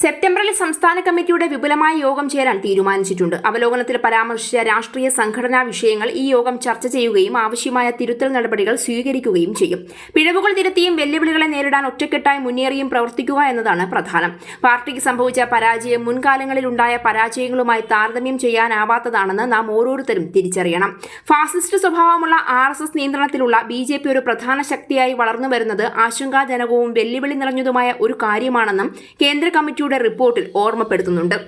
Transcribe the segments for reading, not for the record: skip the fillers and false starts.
സെപ്റ്റംബറിൽ സംസ്ഥാന കമ്മിറ്റിയുടെ വിപുലമായ യോഗം ചേരാൻ തീരുമാനിച്ചിട്ടുണ്ട്. അവലോകനത്തിൽ പരാമർശിച്ച രാഷ്ട്രീയ സംഘടനാ വിഷയങ്ങൾ ഈ യോഗം ചർച്ച ചെയ്യുകയും ആവശ്യമായ തിരുത്തൽ നടപടികൾ സ്വീകരിക്കുകയും ചെയ്യും. പിഴവുകൾ തിരുത്തിയും വെല്ലുവിളികളെ നേരിടാൻ ഒറ്റക്കെട്ടായി മുന്നേറിയും പ്രവർത്തിക്കുക എന്നതാണ് പ്രധാനം. പാർട്ടിക്ക് സംഭവിച്ച പരാജയം മുൻകാലങ്ങളിലുണ്ടായ പരാജയങ്ങളുമായി താരതമ്യം ചെയ്യാനാവാത്തതാണെന്ന് നാം ഓരോരുത്തരും തിരിച്ചറിയണം. ഫാസിസ്റ്റ് സ്വഭാവമുള്ള RSS നിയന്ത്രണത്തിലുള്ള BJP ഒരു പ്രധാന ശക്തിയായി വളർന്നു വരുന്നത് ആശങ്കാജനകവും വെല്ലുവിളി നിറഞ്ഞതുമായ ഒരു കാര്യമാണെന്നും കേന്ദ്ര കമ്മിറ്റിയുടെ റിപ്പോർട്ടിൽ ഓർമ്മപ്പെടുത്തുന്നുണ്ട്.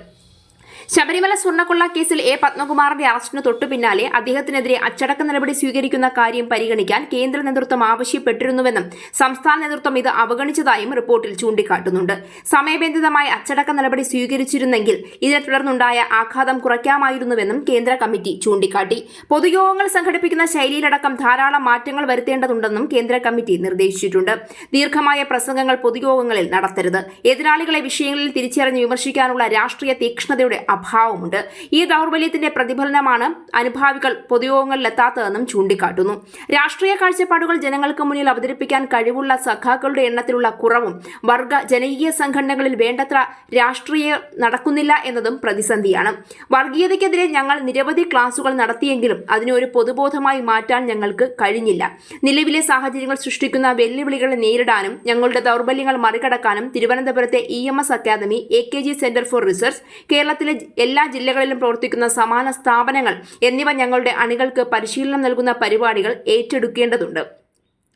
ശബരിമല സ്വർണ്ണക്കൊള്ള കേസിൽ പത്മകുമാറിന്റെ അറസ്റ്റിന് തൊട്ടു പിന്നാലെ അദ്ദേഹത്തിനെതിരെ അച്ചടക്ക നടപടി സ്വീകരിക്കുന്ന കാര്യം പരിഗണിക്കാൻ കേന്ദ്ര നേതൃത്വം ആവശ്യപ്പെട്ടിരുന്നുവെന്നും സംസ്ഥാന നേതൃത്വം ഇത് അവഗണിച്ചതായും റിപ്പോർട്ടിൽ ചൂണ്ടിക്കാട്ടുന്നുണ്ട്. സമയബന്ധിതമായി അച്ചടക്ക നടപടി സ്വീകരിച്ചിരുന്നെങ്കിൽ ഇതിനെ തുടർന്നുണ്ടായ ആഘാതം കുറയ്ക്കാമായിരുന്നുവെന്നും കേന്ദ്ര കമ്മിറ്റി ചൂണ്ടിക്കാട്ടി. പൊതുയോഗങ്ങൾ സംഘടിപ്പിക്കുന്ന ശൈലിയിലടക്കം ധാരാളം മാറ്റങ്ങൾ വരുത്തേണ്ടതുണ്ടെന്നും കേന്ദ്ര കമ്മിറ്റി നിർദ്ദേശിച്ചിട്ടുണ്ട്. ദീർഘമായ പ്രസംഗങ്ങൾ പൊതുയോഗങ്ങളിൽ നടത്തരുത്. എതിരാളികളെ വിഷയങ്ങളിൽ തിരിച്ചറിഞ്ഞ് വിമർശിക്കാനുള്ള രാഷ്ട്രീയ തീക്ഷ്ണതയുടെ അഭാവമുണ്ട്. ഈ ദൗർബല്യത്തിന്റെ പ്രതിഫലനമാണ് അനുഭാവികൾ പൊതുയോഗങ്ങളിലെത്താത്തതെന്നും ചൂണ്ടിക്കാട്ടുന്നു. രാഷ്ട്രീയ കാഴ്ചപ്പാടുകൾ ജനങ്ങൾക്ക് മുന്നിൽ അവതരിപ്പിക്കാൻ കഴിവുള്ള സഖാക്കളുടെ എണ്ണത്തിലുള്ള കുറവും വർഗ ജനകീയ സംഘടനകളിൽ വേണ്ടത്ര രാഷ്ട്രീയം നടക്കുന്നില്ല എന്നതും പ്രതിസന്ധിയാണ്. വർഗീയതയ്ക്കെതിരെ ഞങ്ങൾ നിരവധി ക്ലാസുകൾ നടത്തിയെങ്കിലും അതിനെ ഒരു പൊതുബോധമായി മാറ്റാൻ ഞങ്ങൾക്ക് കഴിഞ്ഞില്ല. നിലവിലെ സാഹചര്യങ്ങൾ സൃഷ്ടിക്കുന്ന വെല്ലുവിളികളെ നേരിടാനും ഞങ്ങളുടെ ദൗർബല്യങ്ങൾ മറികടക്കാനും തിരുവനന്തപുരത്തെ EMS അക്കാദമി, AKG സെന്റർ ഫോർ റിസർച്ച്, കേരളത്തിലെ എല്ലാ ജില്ലകളിലും പ്രവർത്തിക്കുന്ന സമാന സ്ഥാപനങ്ങൾ എന്നിവ ഞങ്ങളുടെ അണികൾക്ക് പരിശീലനം നൽകുന്ന പരിപാടികൾ ഏറ്റെടുക്കേണ്ടതുണ്ട്.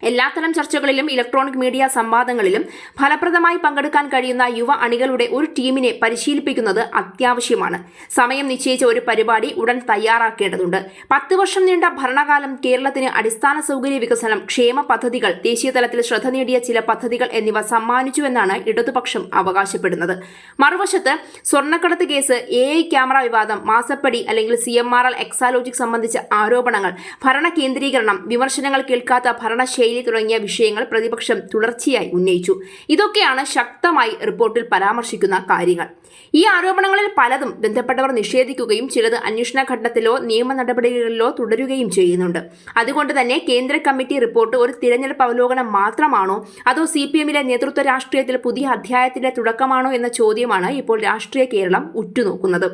എല്ലാത്തരം ചർച്ചകളിലും ഇലക്ട്രോണിക് മീഡിയ സംവാദങ്ങളിലും ഫലപ്രദമായി പങ്കെടുക്കാൻ കഴിയുന്ന യുവ അണികളുടെ ഒരു ടീമിനെ പരിശീലിപ്പിക്കുന്നത് അത്യാവശ്യമാണ്. സമയം നിശ്ചയിച്ച ഒരു പരിപാടി ഉടൻ തയ്യാറാക്കേണ്ടതുണ്ട്. 10 വർഷം നീണ്ട ഭരണകാലം കേരളത്തിന് അടിസ്ഥാന സൗകര്യ വികസനം, ക്ഷേമ പദ്ധതികൾ, ദേശീയ തലത്തിൽ ശ്രദ്ധ നേടിയ ചില പദ്ധതികൾ എന്നിവ സമ്മാനിച്ചുവെന്നാണ് ഇടതുപക്ഷം അവകാശപ്പെടുന്നത്. മറുവശത്ത് സ്വർണ്ണക്കടത്ത് കേസ്, AI ക്യാമറ വിവാദം, മാസപ്പടി അല്ലെങ്കിൽ CMRL എക്സാലോജിക് സംബന്ധിച്ച ആരോപണങ്ങൾ, ഭരണ കേന്ദ്രീകരണം, വിമർശനങ്ങൾ കേൾക്കാത്ത ഭരണശൈലി തുടങ്ങിയ വിഷയങ്ങൾ പ്രതിപക്ഷം തുടർച്ചയായി ഉന്നയിച്ചു. ഇതൊക്കെയാണ് ശക്തമായി റിപ്പോർട്ടിൽ പരാമർശിക്കുന്ന കാര്യങ്ങൾ. ഈ ആരോപണങ്ങളിൽ പലതും ബന്ധപ്പെട്ടവർ നിഷേധിക്കുകയും ചിലത് അന്വേഷണ ഘട്ടത്തിലോ നിയമ നടപടികളിലോ തുടരുകയും ചെയ്യുന്നുണ്ട്. അതുകൊണ്ട് തന്നെ കേന്ദ്ര കമ്മിറ്റി റിപ്പോർട്ട് ഒരു തിരഞ്ഞെടുപ്പ് അവലോകനം മാത്രമാണോ അതോ CPM-ലെ നേതൃത്വ രാഷ്ട്രീയത്തിൽ പുതിയ അധ്യായത്തിന്റെ തുടക്കമാണോ എന്ന ചോദ്യമാണ് ഇപ്പോൾ രാഷ്ട്രീയ കേരളം ഉറ്റുനോക്കുന്നത്.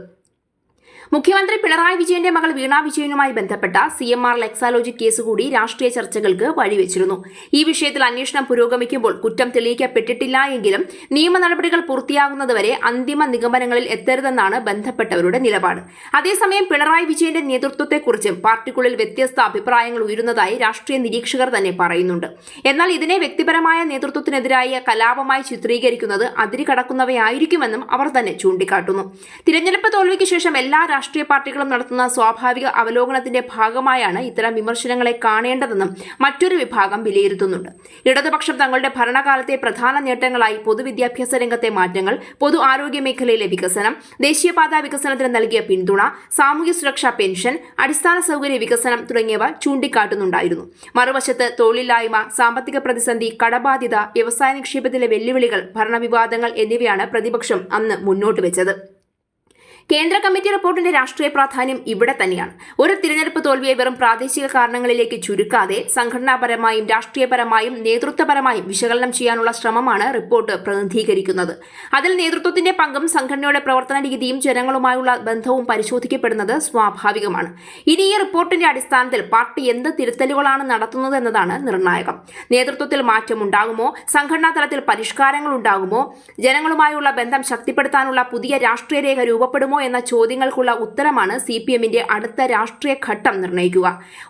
മുഖ്യമന്ത്രി പിണറായി വിജയന്റെ മകൾ വീണ വിജയനുമായി ബന്ധപ്പെട്ട CMRL എക്സാലോജിക് കേസ് കൂടി രാഷ്ട്രീയ ചർച്ചകൾക്ക് വഴിവെച്ചിരുന്നു. ഈ വിഷയത്തിൽ അന്വേഷണം പുരോഗമിക്കുമ്പോൾ കുറ്റം തെളിയിക്കപ്പെട്ടിട്ടില്ല എങ്കിലും നിയമ നടപടികൾ പൂർത്തിയാകുന്നതുവരെ അന്തിമ നിഗമനങ്ങളിൽ എത്തരുതെന്നാണ് ബന്ധപ്പെട്ടവരുടെ നിലപാട്. അതേസമയം പിണറായി വിജയന്റെ നേതൃത്വത്തെക്കുറിച്ചും പാർട്ടിക്കുള്ളിൽ വ്യത്യസ്ത അഭിപ്രായങ്ങൾ ഉയരുന്നതായി രാഷ്ട്രീയ നിരീക്ഷകർ തന്നെ പറയുന്നുണ്ട്. എന്നാൽ ഇതിനെ വ്യക്തിപരമായ നേതൃത്വത്തിനെതിരായ കലാപമായി ചിത്രീകരിക്കുന്നത് അതിരുകടക്കുന്നവയായിരിക്കുമെന്നും അവർ തന്നെ ചൂണ്ടിക്കാട്ടുന്നു. തിരഞ്ഞെടുപ്പ് തോൽവിക്ക് ശേഷം എല്ലാ രാഷ്ട്രീയ പാർട്ടികളും നടത്തുന്ന സ്വാഭാവിക അവലോകനത്തിന്റെ ഭാഗമായാണ് ഇത്തരം വിമർശനങ്ങളെ കാണേണ്ടതെന്നും മറ്റൊരു വിഭാഗം വിലയിരുത്തുന്നുണ്ട്. ഇടതുപക്ഷം തങ്ങളുടെ ഭരണകാലത്തെ പ്രധാന നേട്ടങ്ങളായി പൊതുവിദ്യാഭ്യാസ രംഗത്തെ മാറ്റങ്ങൾ, പൊതു ആരോഗ്യ മേഖലയിലെ വികസനം, ദേശീയപാതാ വികസനത്തിന് നൽകിയ പിന്തുണ, സാമൂഹ്യ സുരക്ഷാ പെൻഷൻ, അടിസ്ഥാന സൗകര്യ വികസനം തുടങ്ങിയവ ചൂണ്ടിക്കാട്ടുന്നുണ്ടായിരുന്നു. മറുവശത്ത് തൊഴിലില്ലായ്മ, സാമ്പത്തിക പ്രതിസന്ധി, കടബാധ്യത, വ്യവസായ നിക്ഷേപത്തിലെ വെല്ലുവിളികൾ, ഭരണവിവാദങ്ങൾ എന്നിവയാണ് പ്രതിപക്ഷം അന്ന് മുന്നോട്ട് വെച്ചത്. കേന്ദ്ര കമ്മിറ്റി റിപ്പോർട്ടിന്റെ രാഷ്ട്രീയ പ്രാധാന്യം ഇവിടെ തന്നെയാണ്. ഒരു തിരഞ്ഞെടുപ്പ് തോൽവിയെ വെറും പ്രാദേശിക കാരണങ്ങളിലേക്ക് ചുരുക്കാതെ സംഘടനാപരമായും രാഷ്ട്രീയപരമായും നേതൃത്വപരമായും വിശകലനം ചെയ്യാനുള്ള ശ്രമമാണ് റിപ്പോർട്ട് പ്രതിനിധീകരിക്കുന്നത്. അതിൽ നേതൃത്വത്തിന്റെ പങ്കും സംഘടനയുടെ പ്രവർത്തന രീതിയും ജനങ്ങളുമായുള്ള ബന്ധവും പരിശോധിക്കപ്പെടുന്നത് സ്വാഭാവികമാണ്. ഇനി ഈ റിപ്പോർട്ടിന്റെ അടിസ്ഥാനത്തിൽ പാർട്ടി എന്ത് തിരുത്തലുകളാണ് നടത്തുന്നത് എന്നതാണ് നിർണായകം. നേതൃത്വത്തിൽ മാറ്റമുണ്ടാകുമോ? സംഘടനാ തലത്തിൽ പരിഷ്കാരങ്ങൾ ഉണ്ടാകുമോ? ജനങ്ങളുമായുള്ള ബന്ധം ശക്തിപ്പെടുത്താനുള്ള പുതിയ രാഷ്ട്രീയ രേഖ രൂപപ്പെടുമോ എന്ന ചോദ്യങ്ങൾക്കുള്ള ഉത്തരമാണ് CPM-ന്റെ അടുത്ത രാഷ്ട്രീയ ഘട്ടം നിർണ്ണയിക്കുക.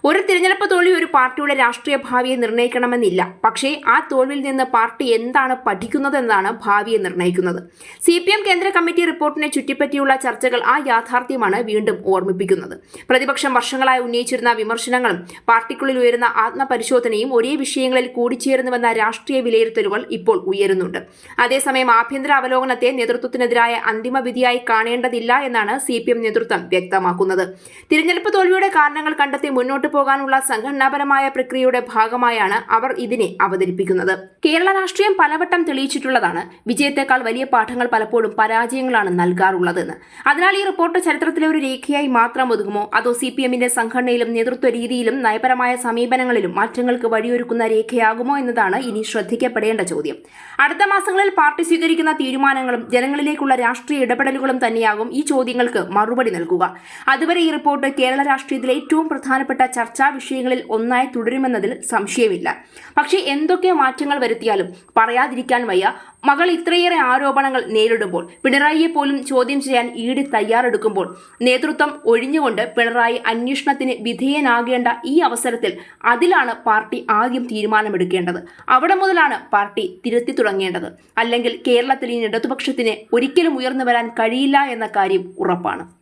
ഒരു തിരഞ്ഞെടുപ്പ് തോൽവി ഒരു പാർട്ടിയുടെ രാഷ്ട്രീയ ഭാവിയെ നിർണ്ണയിക്കണമെന്നില്ല. പക്ഷേ ആ തോൽവിയിൽ നിന്ന് പാർട്ടി എന്താണ് പഠിക്കുന്നതെന്നാണ് ഭാവിയെ നിർണ്ണയിക്കുന്നത്. CPM കേന്ദ്ര കമ്മിറ്റി റിപ്പോർട്ടിനെ ചുറ്റിപ്പറ്റിയുള്ള ചർച്ചകൾ ആ യാഥാർത്ഥ്യമാണ് വീണ്ടും ഓർമ്മിപ്പിക്കുന്നത്. പ്രതിപക്ഷം വർഷങ്ങളായി ഉന്നയിച്ചിരുന്ന വിമർശനങ്ങളും പാർട്ടിക്കുള്ളിൽ ഉയരുന്ന ആത്മപരിശോധനയും ഒരേ വിഷയങ്ങളിൽ കൂടിച്ചേരുന്നുവെന്ന രാഷ്ട്രീയ വിലയിരുത്തലുകൾ ഇപ്പോൾ ഉയരുന്നുണ്ട്. അതേസമയം ആഭ്യന്തര അവലോകനത്തെ നേതൃത്വത്തിനെതിരായ അന്തിമ വിധിയായി കാണേണ്ടതില്ല കഴിയില്ല എന്നാണ് CPM നേതൃത്വം വ്യക്തമാക്കുന്നത്. തിരഞ്ഞെടുപ്പ് തോൽവിയുടെ കാരണങ്ങൾ കണ്ടെത്തി മുന്നോട്ടു പോകാനുള്ള സംഘടനാപരമായ പ്രക്രിയയുടെ ഭാഗമായാണ് അവർ ഇതിനെ അവതരിപ്പിക്കുന്നത്. കേരള രാഷ്ട്രീയം പലവട്ടം തെളിയിച്ചിട്ടുള്ളതാണ് വിജയത്തെക്കാൾ വലിയ പാഠങ്ങൾ പലപ്പോഴും പരാജയങ്ങളാണ് നൽകാറുള്ളതെന്ന്. അതിനാൽ ഈ റിപ്പോർട്ട് ചരിത്രത്തിലെ ഒരു രേഖയായി മാത്രം ഒതുങ്ങുമോ, അതോ CPMന്റെ സംഘടനയിലും നേതൃത്വ രീതിയിലും നയപരമായ സമീപനങ്ങളിലും മാറ്റങ്ങൾക്ക് വഴിയൊരുക്കുന്ന രേഖയാകുമോ എന്നതാണ് ഇനി ശ്രദ്ധിക്കപ്പെടേണ്ട ചോദ്യം. അടുത്ത മാസങ്ങളിൽ പാർട്ടി സ്വീകരിക്കുന്ന തീരുമാനങ്ങളും ജനങ്ങളിലേക്കുള്ള രാഷ്ട്രീയ ഇടപെടലുകളും തന്നെയാകും ഈ ചോദ്യങ്ങൾക്ക് മറുപടി നൽകുക. അതുവരെ ഈ റിപ്പോർട്ട് കേരള രാഷ്ട്രീയത്തിലെ ഏറ്റവും പ്രധാനപ്പെട്ട ചർച്ചാ വിഷയങ്ങളിൽ ഒന്നായി തുടരുമെന്നതിൽ സംശയമില്ല. പക്ഷേ എന്തൊക്കെ മാറ്റങ്ങൾ വരുത്തിയാലും പറയാതിരിക്കാൻ വയ്യ, മകൾ ഇത്രയേറെ ആരോപണങ്ങൾ നേരിടുമ്പോൾ, പിണറായിയെ പോലും ചോദ്യം ചെയ്യാൻ ED തയ്യാറെടുക്കുമ്പോൾ, നേതൃത്വം ഒഴിഞ്ഞുകൊണ്ട് പിണറായി അന്വേഷണത്തിന് വിധേയനാകേണ്ട ഈ അവസരത്തിൽ അതിലാണ് പാർട്ടി ആദ്യം തീരുമാനമെടുക്കേണ്ടത്. അവിടെ മുതലാണ് പാർട്ടി തിരുത്തി തുടങ്ങേണ്ടത്. അല്ലെങ്കിൽ കേരളത്തിൽ ഈ ഇടതുപക്ഷത്തിന് ഒരിക്കലും ഉയർന്നു വരാൻ കഴിയില്ല എന്ന കാര്യം ഉറപ്പാണ്.